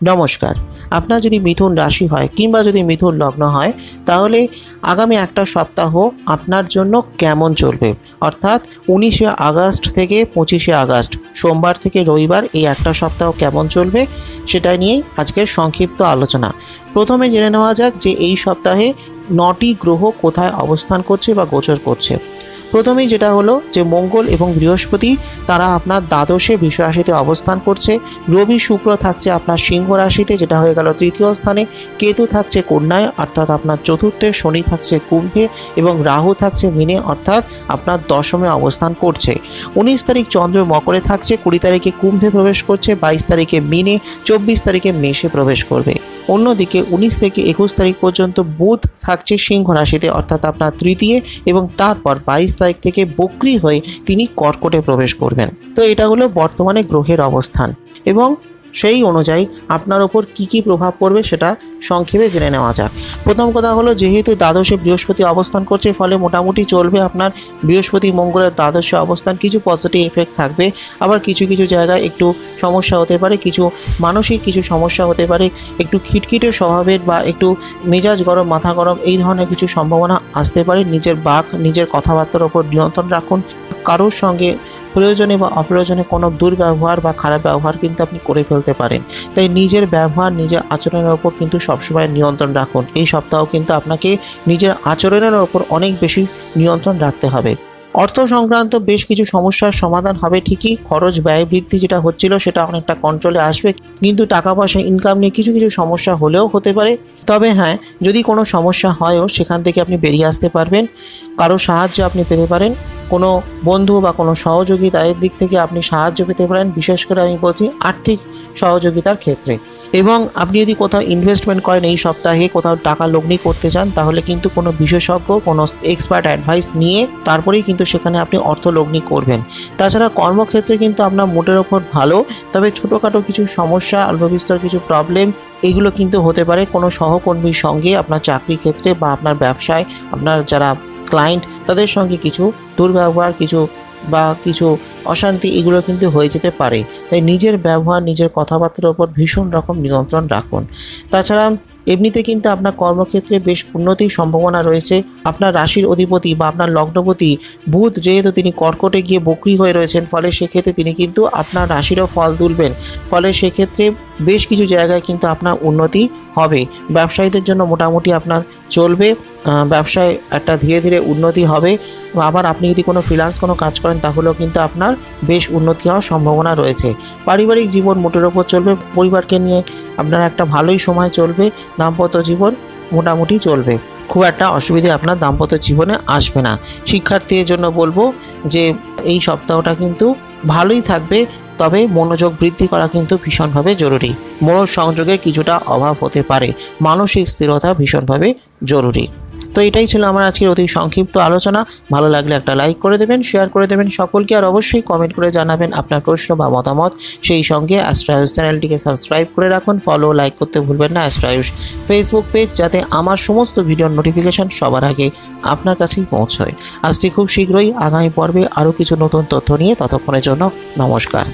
নমস্কার। আপনার যদি মিথুন রাশি হয় কিংবা যদি মিথুন লগ্ন হয় তাহলে আগামী একটা সপ্তাহ আপনার জন্য কেমন চলবে, অর্থাৎ 19শে আগস্ট থেকে 25শে আগস্ট সোমবার থেকে রবিবার এই একটা সপ্তাহ কেমন চলবে সেটা নিয়েই আজকের সংক্ষিপ্ত আলোচনা। প্রথমে জেনে নেওয়া যাক যে এই সপ্তাহে 9টি গ্রহ কোথায় অবস্থান করছে বা গোচর করছে। প্রথমেই যেটা হলো যে মঙ্গল এবং বৃহস্পতি তারা আপনার দ্বাদশে বৃষ রাশিতে অবস্থান করছে। রবি শুক্র থাকছে আপনার সিংহ রাশিতে, যেটা হয়ে গেল তৃতীয় স্থানে। কেতু থাকছে কন্যায় অর্থাৎ আপনার চতুর্থে। শনি থাকছে কুম্ভে এবং রাহু থাকছে মীনে অর্থাৎ আপনার দশমে অবস্থান করছে। 19 তারিখ চন্দ্র মকরে থাকছে, 20 তারিখে কুম্ভে প্রবেশ করছে, 22 তারিখে মীনে, 24 তারিখে মেষে প্রবেশ করবে। অন্যদিকে 19 থেকে 21 তারিখ পর্যন্ত বুধ থাকছে সিংহ রাশিতে অর্থাৎ আপনার তৃতীয়, এবং তারপর 22 তারিখ থেকে বক্রী হয়ে তিনি কর্কটে প্রবেশ করবেন। তো এটা হলো বর্তমানে গ্রহের অবস্থান, এবং সেই অনুযায়ী আপনার ওপর কী প্রভাব পড়বে সেটা সংক্ষেপে জেনে নেওয়া যাক। প্রথম কথা হলো, যেহেতু দ্বাদশে বৃহস্পতি অবস্থান করছে, ফলে মোটামুটি চলবে আপনার বৃহস্পতি মঙ্গলের দ্বাদশে অবস্থান। কিছু পজিটিভ এফেক্ট থাকবে, আবার কিছু কিছু জায়গায় একটু সমস্যা হতে পারে, কিছু মানসিক কিছু সমস্যা হতে পারে, একটু খিটখিটে স্বভাবের বা একটু মেজাজ গরম, মাথা গরম, এই ধরনের কিছু সম্ভাবনা আসতে পারে। নিজের বাক, নিজের কথাবার্তার ওপর নিয়ন্ত্রণ রাখুন। কারোর সঙ্গে প্রয়োজনে বা অপ্রয়োজনে কোনো দুর্ব্যবহার বা খারাপ ব্যবহার কিন্তু আপনি করে ফেলতে পারেন। তাই নিজের ব্যবহার, নিজের আচরণের ওপর কিন্তু সবসময় নিয়ন্ত্রণ রাখুন। এই সপ্তাহ কিন্তু আপনাকে নিজের আচরণের ওপর অনেক বেশি নিয়ন্ত্রণ রাখতে হবে। অর্থ সংক্রান্ত বেশ কিছু সমস্যার সমাধান হবে ঠিকই। খরচ ব্যয় বৃদ্ধি যেটা হচ্ছিল সেটা অনেকটা কন্ট্রোলে আসবে, কিন্তু টাকা পয়সা ইনকাম নিয়ে কিছু কিছু সমস্যা হলেও হতে পারে। তবে হ্যাঁ, যদি কোনো সমস্যা হয়ও সেখান থেকে আপনি বেরিয়ে আসতে পারবেন। কারো সাহায্য আপনি পেতে পারেন, কোনো বন্ধু বা কোনো সহযোগী তাদের দিক থেকে আপনি সাহায্য পেতে পারেন, বিশেষ করে আমি বলছি আর্থিক সহযোগিতার ক্ষেত্রে। এবং আপনি যদি কোথাও ইনভেস্টমেন্ট করেন এই সপ্তাহে, কোথাও টাকা লগ্নি করতে চান, তাহলে কিন্তু কোনো বিশেষজ্ঞ, কোনো এক্সপার্ট অ্যাডভাইস নিয়ে তারপরেই কিন্তু সেখানে আপনি অর্থ লগ্নি করবেন। তাছাড়া কর্মক্ষেত্রে কিন্তু আপনার মোটের ওপর ভালো, তবে ছোটোখাটো কিছু সমস্যা, অল্পবিস্তর কিছু প্রবলেম এগুলো কিন্তু হতে পারে কোনো সহকর্মীর সঙ্গে, আপনার চাকরি ক্ষেত্রে বা আপনার ব্যবসায়, আপনার যারা ক্লায়েন্ট তাদের সঙ্গে কিছু দুর্ব্যবহার, কিছু অশান্তি এগুলো কিন্তু হয়ে যেতে পারে। তাই নিজের ব্যবহার, নিজের কথাবার্তার ওপর ভীষণ রকম নিয়ন্ত্রণ রাখুন। তাছাড়া এমনিতে কিন্তু আপনার কর্মক্ষেত্রে বেশ উন্নতির সম্ভাবনা রয়েছে। আপনার রাশির অধিপতি বা আপনার লগ্নপতি বুধ যেহেতু তিনি কর্কটে গিয়ে বক্রী হয়ে রয়েছেন, ফলে সেক্ষেত্রে তিনি কিন্তু আপনার রাশিরও ফল তুলবেন। ফলে সেক্ষেত্রে বেশ কিছু জায়গায় কিন্তু আপনার উন্নতি হবে। ব্যবসায়ীদের জন্য মোটামুটি আপনার চলবে, ব্যবসায় একটা ধীরে ধীরে উন্নতি হবে। আবার আপনি যদি কোনো ফ্রিল্যান্স কোনো কাজ করেন তাহলেও কিন্তু আপনার বেশ উন্নতি হওয়ার সম্ভাবনা রয়েছে। পারিবারিক জীবন মোটের ওপর চলবে, পরিবারকে নিয়ে আপনার একটা ভালোই সময় চলবে। দাম্পত্য জীবন মোটামুটি চলবে, খুব একটা অসুবিধে আপনার দাম্পত্য জীবনে আসবে না। শিক্ষার্থীদের জন্য বলবো যে এই সপ্তাহটা কিন্তু ভালোই থাকবে, তবে মনোযোগ বৃদ্ধি করা কিন্তু ভীষণভাবে জরুরি। মনোসংযোগের কিছুটা অভাব হতে পারে, মানসিক স্থিরতা ভীষণভাবে জরুরি। তো এটাই ছিল আমার আজকের অতি সংক্ষিপ্ত আলোচনা। ভালো লাগলে একটা লাইক করে দেবেন, শেয়ার করে দেবেন সকলকে, আর অবশ্যই কমেন্ট করে জানাবেন আপনার প্রশ্ন বা মতামত। সেই সঙ্গে অ্যাস্ট্রো-আয়ুষ চ্যানেলটিকে সাবস্ক্রাইব করে রাখুন, ফলো লাইক করতে ভুলবেন না অ্যাস্ট্রো-আয়ুষ ফেসবুক পেজ, যাতে আমার সমস্ত ভিডিওর নোটিফিকেশান সবার আগে আপনার কাছেই পৌঁছয়। আসছি খুব শীঘ্রই আগামী পর্বে আরও কিছু নতুন তথ্য নিয়ে। ততক্ষণের জন্য নমস্কার।